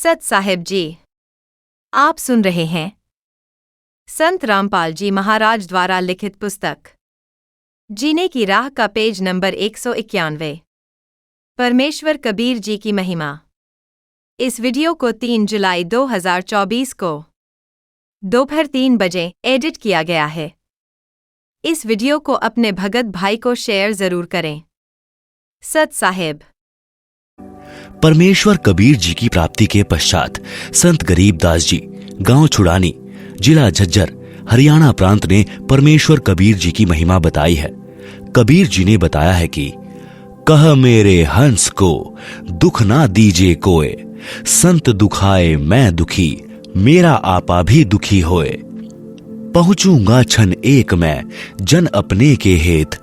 सत साहिब जी, आप सुन रहे हैं संत रामपाल जी महाराज द्वारा लिखित पुस्तक जीने की राह का पेज नंबर 191। परमेश्वर कबीर जी की महिमा। इस वीडियो को 3 जुलाई 2024 को दोपहर 3 बजे एडिट किया गया है। इस वीडियो को अपने भगत भाई को शेयर जरूर करें। सत साहिब। परमेश्वर कबीर जी की प्राप्ति के पश्चात संत गरीबदास जी गांव छुड़ानी, जिला झज्जर, हरियाणा प्रांत ने परमेश्वर कबीर जी की महिमा बताई है। कबीर जी ने बताया है कि कह मेरे हंस को दुख ना दीजे कोय, संत दुखाए मैं दुखी, मेरा आपा भी दुखी होए। पहुंचूंगा क्षण एक मैं जन अपने के हेत,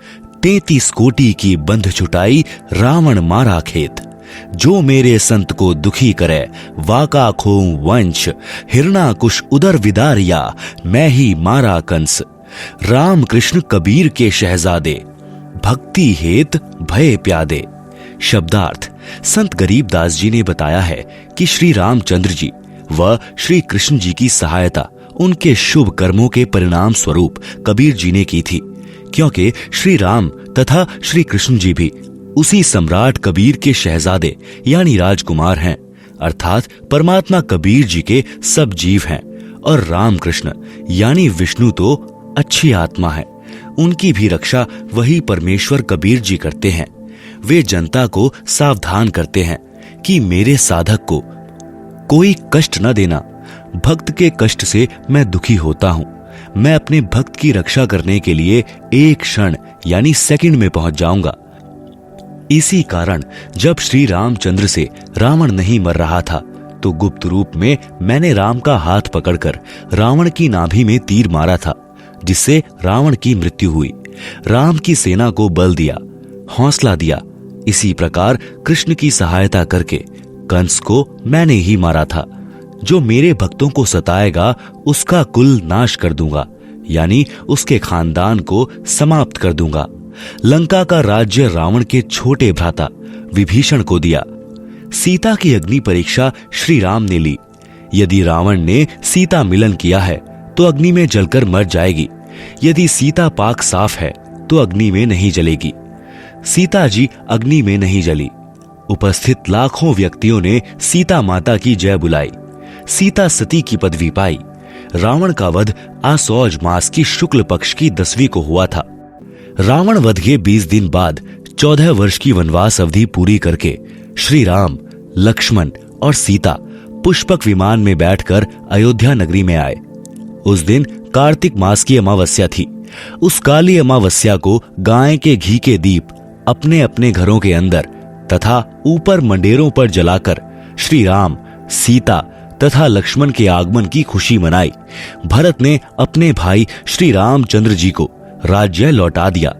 33 कोटि की बंध छुटाई रावण मारा खेत। जो मेरे संत को दुखी करे वाका खोऊं वंश, हिरणाकुश उदर विदारिया मैं ही मारा कंस। राम कृष्ण कबीर के शहजादे, भक्ति हेत भय प्यादे। शब्दार्थ। संत गरीबदास जी ने बताया है कि श्री रामचंद्र जी व श्री कृष्ण जी की सहायता उनके शुभ कर्मों के परिणाम स्वरूप कबीर जी ने की थी, क्योंकि श्री राम तथा श्री कृष्ण जी भी उसी सम्राट कबीर के शहजादे यानी राजकुमार हैं, अर्थात परमात्मा कबीर जी के सब जीव हैं। और रामकृष्ण यानी विष्णु तो अच्छी आत्मा है, उनकी भी रक्षा वही परमेश्वर कबीर जी करते हैं। वे जनता को सावधान करते हैं कि मेरे साधक को कोई कष्ट न देना। भक्त के कष्ट से मैं दुखी होता हूँ। मैं अपने भक्त की रक्षा करने के लिए एक क्षण यानी सेकंड में पहुंच जाऊंगा। इसी कारण जब श्री रामचंद्र से रावण नहीं मर रहा था तो गुप्त रूप में मैंने राम का हाथ पकड़कर रावण की नाभि में तीर मारा था, जिससे रावण की मृत्यु हुई। राम की सेना को बल दिया, हौसला दिया। इसी प्रकार कृष्ण की सहायता करके कंस को मैंने ही मारा था। जो मेरे भक्तों को सताएगा उसका कुल नाश कर दूंगा, यानी उसके खानदान को समाप्त कर दूंगा। लंका का राज्य रावण के छोटे भ्राता विभीषण को दिया। सीता की अग्नि परीक्षा श्री राम ने ली। यदि रावण ने सीता मिलन किया है तो अग्नि में जलकर मर जाएगी। यदि सीता पाक साफ है तो अग्नि में नहीं जलेगी। सीता जी अग्नि में नहीं जली। उपस्थित लाखों व्यक्तियों ने सीता माता की जय बुलाई। सीता सती की पदवी पाई। रावण का वध आसौज मास की शुक्ल पक्ष की 10वीं को हुआ था। रावण वध के 20 दिन बाद 14 वर्ष की वनवास अवधि पूरी करके श्री राम, लक्ष्मण और सीता पुष्पक विमान में बैठकर अयोध्या नगरी में आए। उस दिन कार्तिक मास की अमावस्या थी। उस काली अमावस्या को गाय के घी के दीप अपने अपने घरों के अंदर तथा ऊपर मंडेरों पर जलाकर श्री राम, सीता तथा लक्ष्मण के आगमन की खुशी मनाई। भरत ने अपने भाई श्री रामचंद्र जी को राज्य लौटा दिया।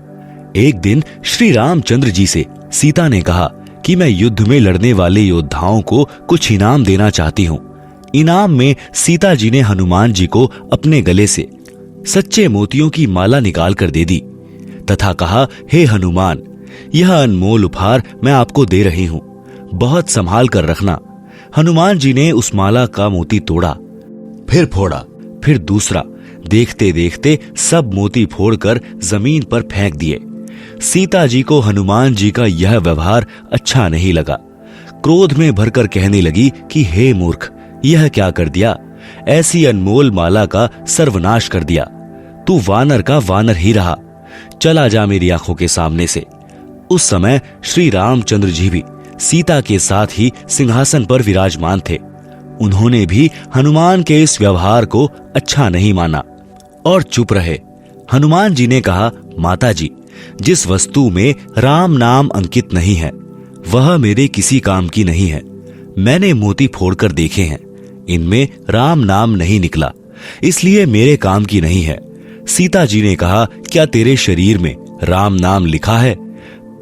एक दिन श्री रामचंद्र जी से सीता ने कहा कि मैं युद्ध में लड़ने वाले योद्धाओं को कुछ इनाम देना चाहती हूँ। इनाम में सीता जी ने हनुमान जी को अपने गले से सच्चे मोतियों की माला निकाल कर दे दी तथा कहा, हे हनुमान, यह अनमोल उपहार मैं आपको दे रही हूँ, बहुत संभाल कर रखना। हनुमान जी ने उस माला का मोती तोड़ा, फिर फोड़ा, फिर दूसरा। देखते देखते सब मोती फोड़कर जमीन पर फेंक दिए। सीता जी को हनुमान जी का यह व्यवहार अच्छा नहीं लगा। क्रोध में भरकर कहने लगी कि हे मूर्ख, यह क्या कर दिया? ऐसी अनमोल माला का सर्वनाश कर दिया। तू वानर का वानर ही रहा। चला जा मेरी आंखों के सामने से। उस समय श्री रामचंद्र जी भी सीता के साथ ही सिंहासन पर विराजमान थे। उन्होंने भी हनुमान के इस व्यवहार को अच्छा नहीं माना और चुप रहे। हनुमान जी ने कहा, माता जी, जिस वस्तु में राम नाम अंकित नहीं है वह मेरे किसी काम की नहीं है। मैंने मोती फोड़कर देखे हैं, इनमें राम नाम नहीं निकला, इसलिए मेरे काम की नहीं है। सीता जी ने कहा, क्या तेरे शरीर में राम नाम लिखा है?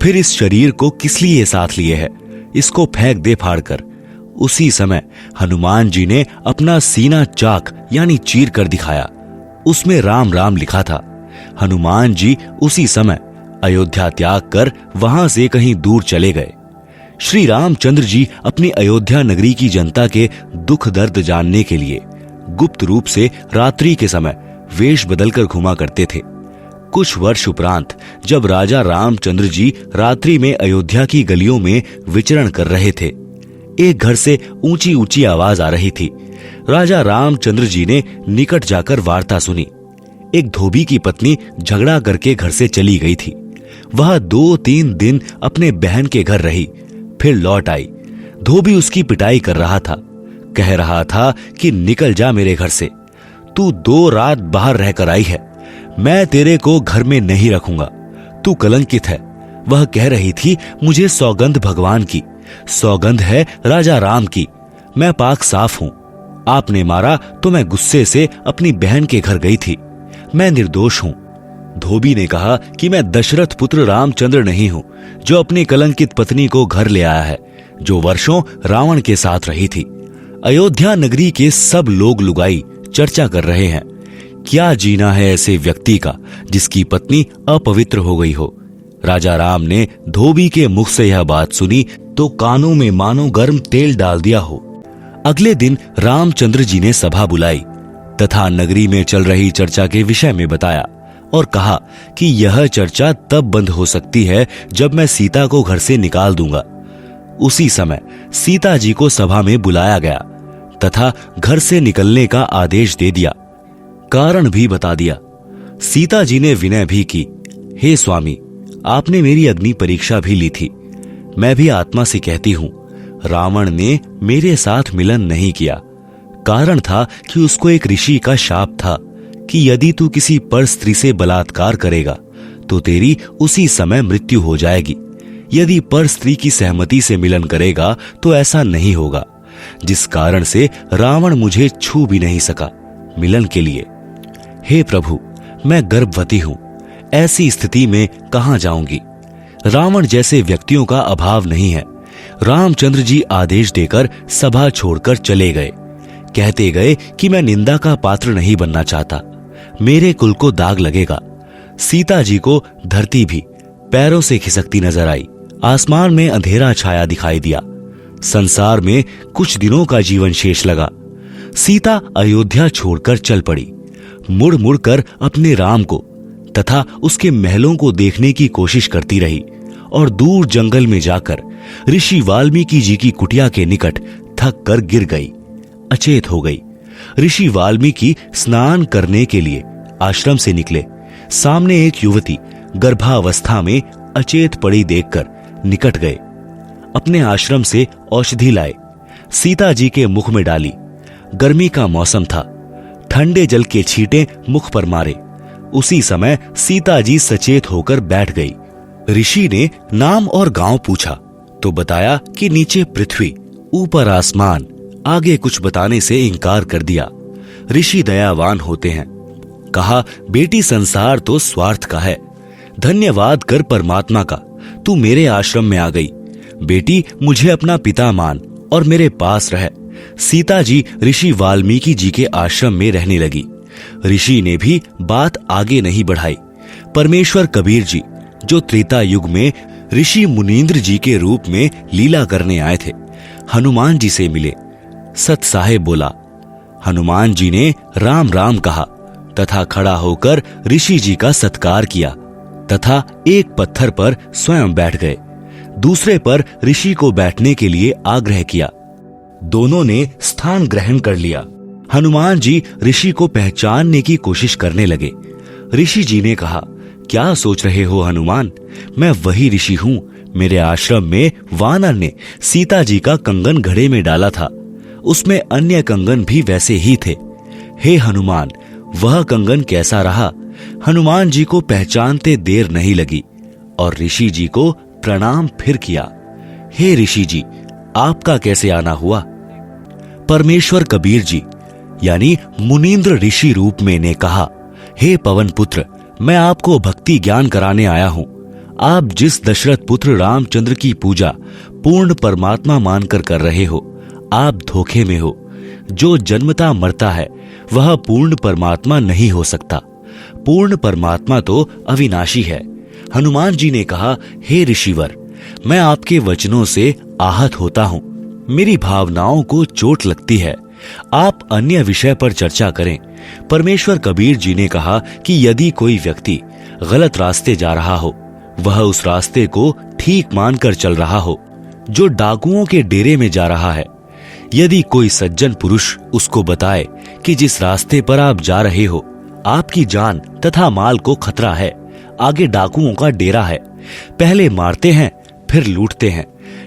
फिर इस शरीर को किस लिए साथ लिए है? इसको फेंक दे फाड़ कर। उसी समय हनुमान जी ने अपना सीना चाक यानी चीर कर दिखाया। उसमें राम राम लिखा था। हनुमान जी उसी समय अयोध्या त्याग कर वहां से कहीं दूर चले गए। श्री रामचंद्र जी अपनी अयोध्या नगरी की जनता के दुख दर्द जानने के लिए गुप्त रूप से रात्रि के समय वेश बदलकर घुमा करते थे। कुछ वर्ष उपरांत जब राजा रामचंद्र जी रात्रि में अयोध्या की गलियों में विचरण कर रहे थे, एक घर से ऊंची ऊंची आवाज आ रही थी। राजा रामचंद्र जी ने निकट जाकर वार्ता सुनी। एक धोबी की पत्नी झगड़ा करके घर से चली गई थी। वह 2-3 दिन अपने बहन के घर रही, फिर लौट आई। धोबी उसकी पिटाई कर रहा था, कह रहा था कि निकल जा मेरे घर से, तू 2 रात बाहर रहकर आई है, मैं तेरे को घर में नहीं रखूंगा, तू कलंकित है। वह कह रही थी, मुझे सौगंध भगवान की, सौगंध है राजा राम की, मैं पाक साफ हूं। आपने मारा तो मैं गुस्से से अपनी बहन के घर गई थी, मैं निर्दोष हूं। धोबी ने कहा कि मैं दशरथ पुत्र रामचंद्र नहीं हूं, जो अपनी कलंकित पत्नी को घर ले आया है, जो वर्षों रावण के साथ रही थी। अयोध्या नगरी के सब लोग लुगाई चर्चा कर रहे हैं, क्या जीना है ऐसे व्यक्ति का जिसकी पत्नी अपवित्र हो गई हो। राजा राम ने धोबी के मुख से यह बात सुनी तो कानों में मानो गर्म तेल डाल दिया हो। अगले दिन रामचंद्र जी ने सभा बुलाई तथा नगरी में चल रही चर्चा के विषय में बताया और कहा कि यह चर्चा तब बंद हो सकती है जब मैं सीता को घर से निकाल दूंगा। उसी समय सीता जी को सभा में बुलाया गया तथा घर से निकलने का आदेश दे दिया, कारण भी बता दिया। सीता जी ने विनय भी की, हे स्वामी, आपने मेरी अग्नि परीक्षा भी ली थी, मैं भी आत्मा से कहती हूं, रावण ने मेरे साथ मिलन नहीं किया। कारण था कि उसको एक ऋषि का शाप था कि यदि तू किसी पर स्त्री से बलात्कार करेगा तो तेरी उसी समय मृत्यु हो जाएगी। यदि पर स्त्री की सहमति से मिलन करेगा तो ऐसा नहीं होगा, जिस कारण से रावण मुझे छू भी नहीं सका मिलन के लिए। हे प्रभु, मैं गर्भवती हूं, ऐसी स्थिति में कहां जाऊंगी। रावण जैसे व्यक्तियों का अभाव नहीं है। रामचंद्र जी आदेश देकर सभा छोड़कर चले गए। कहते गए कि मैं निंदा का पात्र नहीं बनना चाहता, मेरे कुल को दाग लगेगा। सीता जी को धरती भी पैरों से खिसकती नजर आई। आसमान में अंधेरा छाया दिखाई दिया। संसार में कुछ दिनों का जीवन शेष लगा। सीता अयोध्या छोड़कर चल पड़ी। मुड़ मुड़ कर अपने राम को तथा उसके महलों को देखने की कोशिश करती रही और दूर जंगल में जाकर ऋषि वाल्मीकि जी की कुटिया के निकट थक कर गिर गई, अचेत हो गई। ऋषि वाल्मीकि स्नान करने के लिए आश्रम से निकले। सामने एक युवती गर्भावस्था में अचेत पड़ी देखकर निकट गए। अपने आश्रम से औषधि लाए, सीता जी के मुख में डाली। गर्मी का मौसम था, ठंडे जल के छींटे मुख पर मारे। उसी समय सीता जी सचेत होकर बैठ गई। ऋषि ने नाम और गांव पूछा तो बताया कि नीचे पृथ्वी, ऊपर आसमान। आगे कुछ बताने से इनकार कर दिया। ऋषि दयावान होते हैं। कहा, बेटी संसार तो स्वार्थ का है, धन्यवाद कर परमात्मा का, तू मेरे आश्रम में आ गई। बेटी मुझे अपना पिता मान और मेरे पास रह। सीता जी ऋषि वाल्मीकि जी के आश्रम में रहने लगी। ऋषि ने भी बात आगे नहीं बढ़ाई। परमेश्वर कबीर जी, जो त्रेता युग में ऋषि मुनींद्र जी के रूप में लीला करने आए थे, हनुमान जी से मिले। सत साहेब बोला। हनुमान जी ने राम राम कहा तथा खड़ा होकर ऋषि जी का सत्कार किया तथा एक पत्थर पर स्वयं बैठ गए। दूसरे पर ऋषि को बैठने के लिए आग्रह किया। दोनों ने स्थान ग्रहण कर लिया। हनुमान जी ऋषि को पहचानने की कोशिश करने लगे। ऋषि जी ने कहा, क्या सोच रहे हो हनुमान, मैं वही ऋषि हूं। मेरे आश्रम में वानर ने सीता जी का कंगन घड़े में डाला था, उसमें अन्य कंगन भी वैसे ही थे। हे हनुमान, वह कंगन कैसा रहा? हनुमान जी को पहचानते देर नहीं लगी और ऋषि जी को प्रणाम फिर किया। हे ऋषि जी, आपका कैसे आना हुआ? परमेश्वर कबीर जी यानी मुनींद्र ऋषि रूप में ने कहा, हे पवन पुत्र, मैं आपको भक्ति ज्ञान कराने आया हूं। आप जिस दशरथ पुत्र रामचंद्र की पूजा पूर्ण परमात्मा मानकर कर रहे हो, आप धोखे में हो। जो जन्मता मरता है वह पूर्ण परमात्मा नहीं हो सकता। पूर्ण परमात्मा तो अविनाशी है। हनुमान जी ने कहा, हे ऋषिवर, मैं आपके वचनों से आहत होता हूं, मेरी भावनाओं को चोट लगती है। आप अन्य विषय पर चर्चा करें। परमेश्वर कबीर जी ने कहा कि यदि कोई व्यक्ति गलत रास्ते जा रहा हो, वह उस रास्ते को ठीक मानकर चल रहा हो जो डाकुओं के डेरे में जा रहा है। यदि कोई सज्जन पुरुष उसको बताए कि जिस रास्ते पर आप जा रहे हो आपकी जान तथा माल को खतरा है, आगे डाकुओं का डेरा है, पहले मारते हैं फिर लूटते हैं,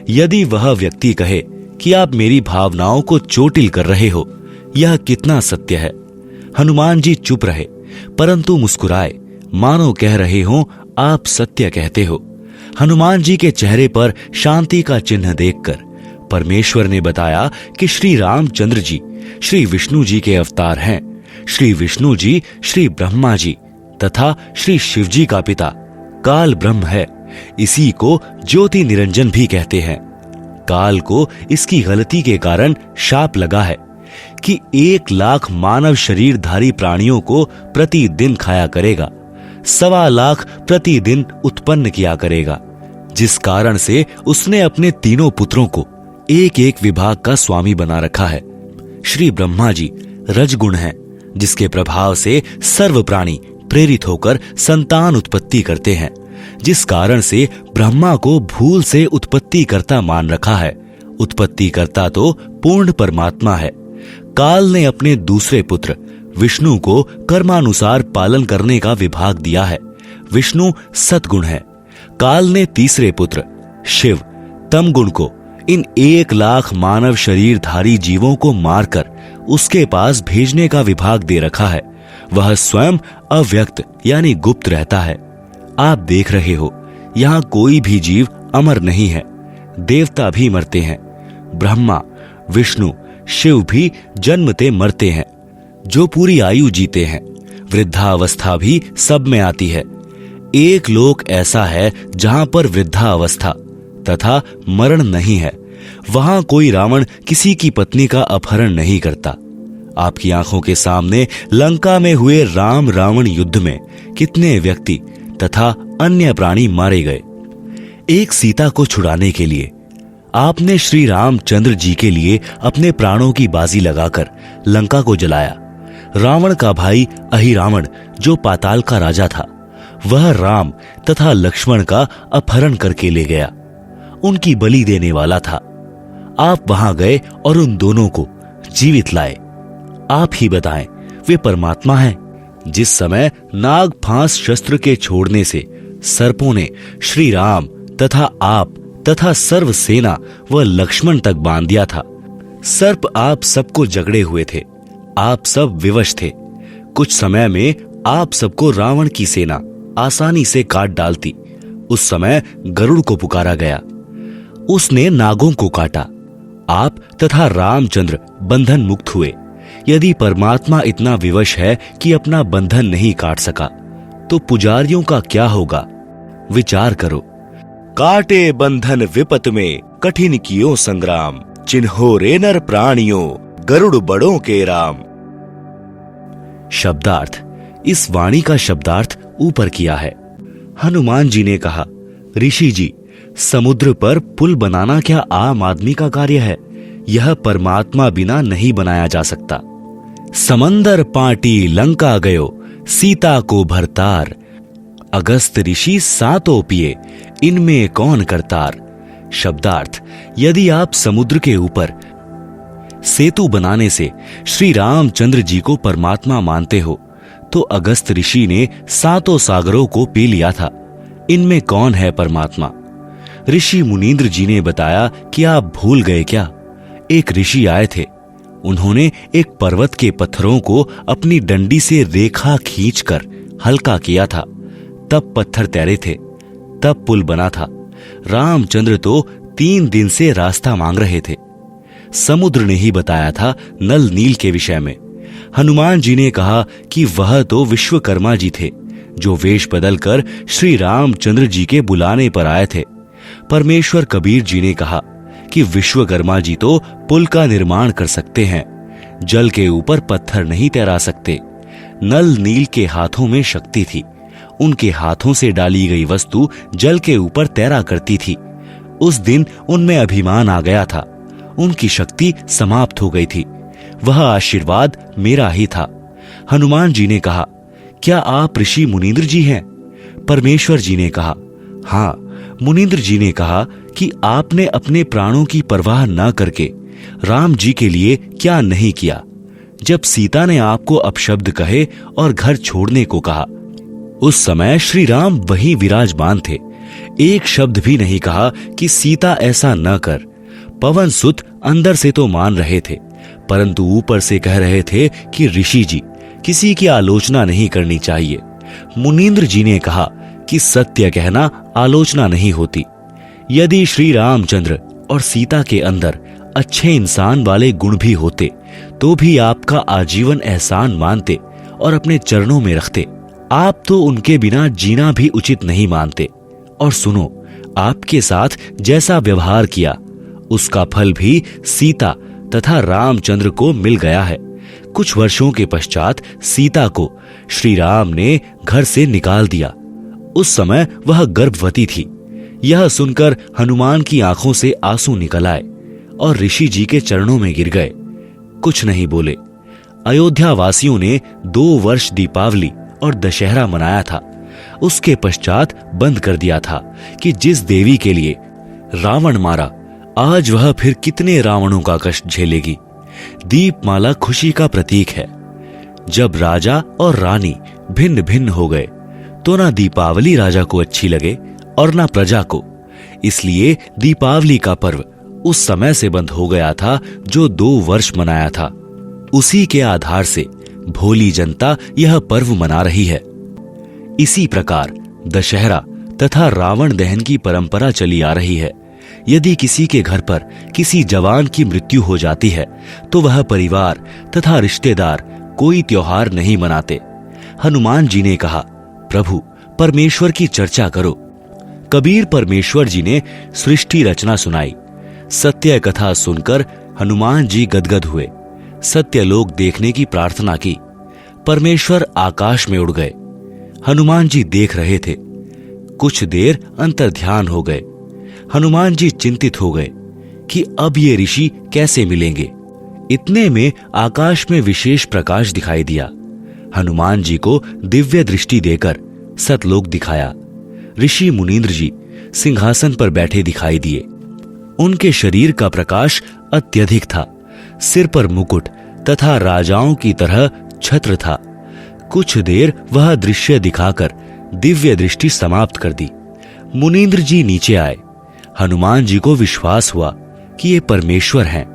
यदि वह व्यक्ति कहे कि आप मेरी भावनाओं को चोटिल कर रहे हो, यह कितना सत्य है। हनुमान जी चुप रहे परंतु मुस्कुराए, मानो कह रहे हो आप सत्य कहते हो। हनुमान जी के चेहरे पर शांति का चिन्ह देखकर परमेश्वर ने बताया कि श्री रामचंद्र जी श्री विष्णु जी के अवतार हैं। श्री विष्णु जी श्री ब्रह्मा जी तथा श्री शिव जी का पिता काल ब्रह्म है। इसी को ज्योति निरंजन भी कहते हैं। काल को इसकी गलती के कारण शाप लगा है कि 1 लाख मानव शरीरधारी प्राणियों को प्रतिदिन खाया करेगा, 1.25 लाख प्रतिदिन उत्पन्न किया करेगा, जिस कारण से उसने अपने तीनों पुत्रों को एक एक विभाग का स्वामी बना रखा है। श्री ब्रह्मा जी रजगुण हैं, जिसके प्रभाव से सर्व प्राणी प्रेरित होकर संतान उत्पत्ति करते हैं, जिस कारण से ब्रह्मा को भूल से उत्पत्ति करता मान रखा है। उत्पत्ति करता तो पूर्ण परमात्मा है। काल ने अपने दूसरे पुत्र विष्णु को कर्मानुसार पालन करने का विभाग दिया है। विष्णु सतगुण है। काल ने तीसरे पुत्र शिव तमगुण को इन 1 लाख मानव शरीरधारी जीवों को मारकर उसके पास भेजने का विभाग दे रखा है। वह स्वयं अव्यक्त यानी गुप्त रहता है। आप देख रहे हो यहां कोई भी जीव अमर नहीं है। देवता भी मरते हैं, ब्रह्मा विष्णु शिव भी जन्मते मरते हैं। जो पूरी आयु जीते हैं, वृद्धावस्था भी सब में आती है। एक लोक ऐसा है जहां पर वृद्धावस्था तथा मरण नहीं है। वहां कोई रावण किसी की पत्नी का अपहरण नहीं करता। आपकी आंखों के सामने लंका में हुए राम रावण युद्ध में कितने व्यक्ति तथा अन्य प्राणी मारे गए। एक सीता को छुड़ाने के लिए आपने श्री रामचंद्र जी के लिए अपने प्राणों की बाजी लगाकर लंका को जलाया। रावण का भाई अहिरावण जो पाताल का राजा था, वह राम तथा लक्ष्मण का अपहरण करके ले गया, उनकी बलि देने वाला था। आप वहां गए और उन दोनों को जीवित लाए। आप ही बताएं, वे परमात्मा हैं। जिस समय नाग फांस शस्त्र के छोड़ने से सर्पों ने श्री राम तथा आप तथा सर्व सेना व लक्ष्मण तक बांध दिया था। सर्प आप सबको जकड़े हुए थे, आप सब विवश थे। कुछ समय में आप सबको रावण की सेना आसानी से काट डालती। उस समय गरुड़ को पुकारा गया, उसने नागों को काटा। आप तथा रामचंद्र बंधन मुक्त हुए। यदि परमात्मा इतना विवश है कि अपना बंधन नहीं काट सका, तो पुजारियों का क्या होगा? विचार करो। काटे बंधन विपत में कठिन कियो संग्राम, चिन्हो रे नर प्राणियों गरुड़ बड़ों के राम। शब्दार्थ। इस वाणी का शब्दार्थ ऊपर किया है। हनुमान जी ने कहा, ऋषि जी, समुद्र पर पुल बनाना क्या आम आदमी का कार्य है? यह परमात्मा बिना नहीं बनाया जा सकता। समंदर पाटी लंका गयो, सीता को भरतार, अगस्त ऋषि सातों पिए, इनमें कौन करतार। शब्दार्थ। यदि आप समुद्र के ऊपर सेतु बनाने से श्री रामचंद्र जी को परमात्मा मानते हो, तो अगस्त ऋषि ने 7 सागरों को पी लिया था। इनमें कौन है परमात्मा? ऋषि मुनींद्र जी ने बताया कि आप भूल गए क्या? एक ऋषि आए थे, उन्होंने एक पर्वत के पत्थरों को अपनी डंडी से रेखा खींचकर हल्का किया था, तब पत्थर तैरे थे, तब पुल बना था। रामचंद्र तो 3 दिन से रास्ता मांग रहे थे। समुद्र ने ही बताया था नल नील के विषय में। हनुमान जी ने कहा कि वह तो विश्वकर्मा जी थे, जो वेश बदलकर श्री रामचंद्र जी के बुलाने पर आए थे। परमेश्वर कबीर जी ने कहा कि विश्वकर्मा जी तो पुल का निर्माण कर सकते हैं, जल के ऊपर पत्थर नहीं तैरा सकते। नल नील के हाथों में शक्ति थी, उनके हाथों से डाली गई वस्तु जल के ऊपर तैरा करती थी। उस दिन उनमें अभिमान आ गया था, उनकी शक्ति समाप्त हो गई थी। वह आशीर्वाद मेरा ही था। हनुमान जी ने कहा, क्या आप ऋषि मुनींद्र जी हैं? परमेश्वर जी ने कहा, हाँ। मुनींद्र जी ने कहा कि आपने अपने प्राणों की परवाह न करके राम जी के लिए क्या नहीं किया। जब सीता ने आपको अपशब्द कहे और घर छोड़ने को कहा, उस समय श्री राम वहीं विराजमान थे। एक शब्द भी नहीं कहा कि सीता ऐसा न कर। पवन सुत अंदर से तो मान रहे थे, परंतु ऊपर से कह रहे थे कि ऋषि जी, किसी की आलोचना नहीं करनी चाहिए। मुनींद्र जी ने कहा कि सत्य कहना आलोचना नहीं होती। यदि श्री रामचंद्र और सीता के अंदर अच्छे इंसान वाले गुण भी होते तो भी आपका आजीवन एहसान मानते और अपने चरणों में रखते। आप तो उनके बिना जीना भी उचित नहीं मानते। और सुनो, आपके साथ जैसा व्यवहार किया उसका फल भी सीता तथा रामचंद्र को मिल गया है। कुछ वर्षों के पश्चात सीता को श्री राम ने घर से निकाल दिया। उस समय वह गर्भवती थी। यह सुनकर हनुमान की आंखों से आंसू निकल आए और ऋषि जी के चरणों में गिर गए। कुछ नहीं बोले। अयोध्या वासियों ने 2 वर्ष दीपावली और दशहरा मनाया था। उसके पश्चात बंद कर दिया था कि जिस देवी के लिए रावण मारा, आज वह फिर कितने रावणों का कष्ट झेलेगी। दीपमाला खुशी का प्रतीक है। जब राजा और रानी भिन्न भिन्न हो गए तो ना दीपावली राजा को अच्छी लगे और ना प्रजा को। इसलिए दीपावली का पर्व उस समय से बंद हो गया था जो 2 वर्ष मनाया था। उसी के आधार से भोली जनता यह पर्व मना रही है। इसी प्रकार दशहरा तथा रावण दहन की परंपरा चली आ रही है। यदि किसी के घर पर किसी जवान की मृत्यु हो जाती है तो वह परिवार तथा रिश्तेदार कोई त्योहार नहीं मनाते। हनुमान जी ने कहा, प्रभु परमेश्वर की चर्चा करो। कबीर परमेश्वर जी ने सृष्टि रचना सुनाई। सत्य कथा सुनकर हनुमान जी गदगद हुए। सत्य लोक देखने की प्रार्थना की। परमेश्वर आकाश में उड़ गए। हनुमान जी देख रहे थे। कुछ देर अंतर्ध्यान हो गए। हनुमान जी चिंतित हो गए कि अब ये ऋषि कैसे मिलेंगे। इतने में आकाश में विशेष प्रकाश दिखाई दिया। हनुमान जी को दिव्य दृष्टि देकर सतलोक दिखाया। ऋषि मुनींद्र जी सिंहासन पर बैठे दिखाई दिए। उनके शरीर का प्रकाश अत्यधिक था। सिर पर मुकुट तथा राजाओं की तरह छत्र था। कुछ देर वह दृश्य दिखाकर दिव्य दृष्टि समाप्त कर दी। मुनींद्र जी नीचे आए। हनुमान जी को विश्वास हुआ कि ये परमेश्वर हैं।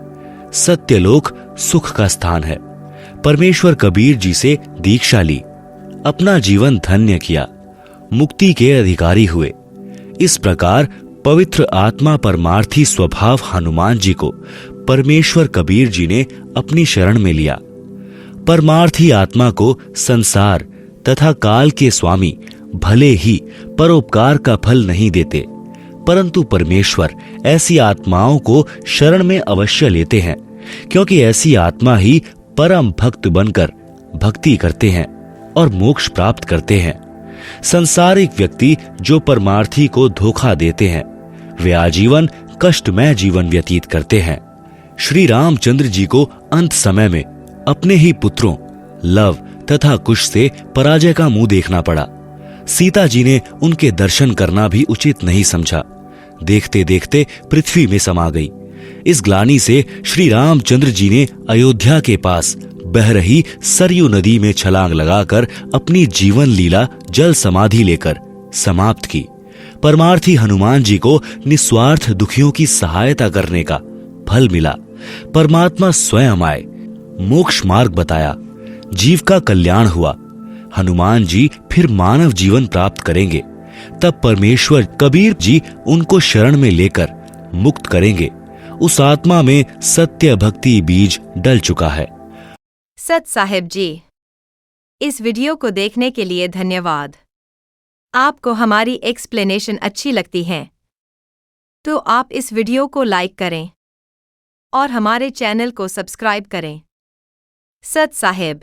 सत्यलोक सुख का स्थान है। परमेश्वर कबीर जी से दीक्षा ली, अपना जीवन धन्य किया, मुक्ति के अधिकारी हुए। इस प्रकार पवित्र आत्मा परमार्थी स्वभाव हनुमान जी को परमेश्वर कबीर जी ने अपनी शरण में लिया। परमार्थी आत्मा को संसार तथा काल के स्वामी भले ही परोपकार का फल नहीं देते, परंतु परमेश्वर ऐसी आत्माओं को शरण में अवश्य लेते हैं, क्योंकि ऐसी आत्मा ही परम भक्त बनकर भक्ति करते हैं और मोक्ष प्राप्त करते हैं। संसारिक व्यक्ति जो परमार्थी को धोखा देते हैं वे आजीवन कष्टमय जीवन व्यतीत करते हैं। श्री रामचंद्र जी को अंत समय में अपने ही पुत्रों लव तथा कुश से पराजय का मुंह देखना पड़ा। सीता जी ने उनके दर्शन करना भी उचित नहीं समझा। देखते देखते पृथ्वी में समा गई। इस ग्लानि से श्री रामचंद्र जी ने अयोध्या के पास बह रही सरयू नदी में छलांग लगाकर अपनी जीवन लीला जल समाधि लेकर समाप्त की। परमार्थी हनुमान जी को निस्वार्थ दुखियों की सहायता करने का फल मिला। परमात्मा स्वयं आए, मोक्ष मार्ग बताया, जीव का कल्याण हुआ। हनुमान जी फिर मानव जीवन प्राप्त करेंगे। तब परमेश्वर कबीर जी उनको शरण में लेकर मुक्त करेंगे। उस आत्मा में सत्य भक्ति बीज डल चुका है। सत साहिब जी, इस वीडियो को देखने के लिए धन्यवाद। आपको हमारी एक्सप्लेनेशन अच्छी लगती है तो आप इस वीडियो को लाइक करें और हमारे चैनल को सब्सक्राइब करें। सत साहिब।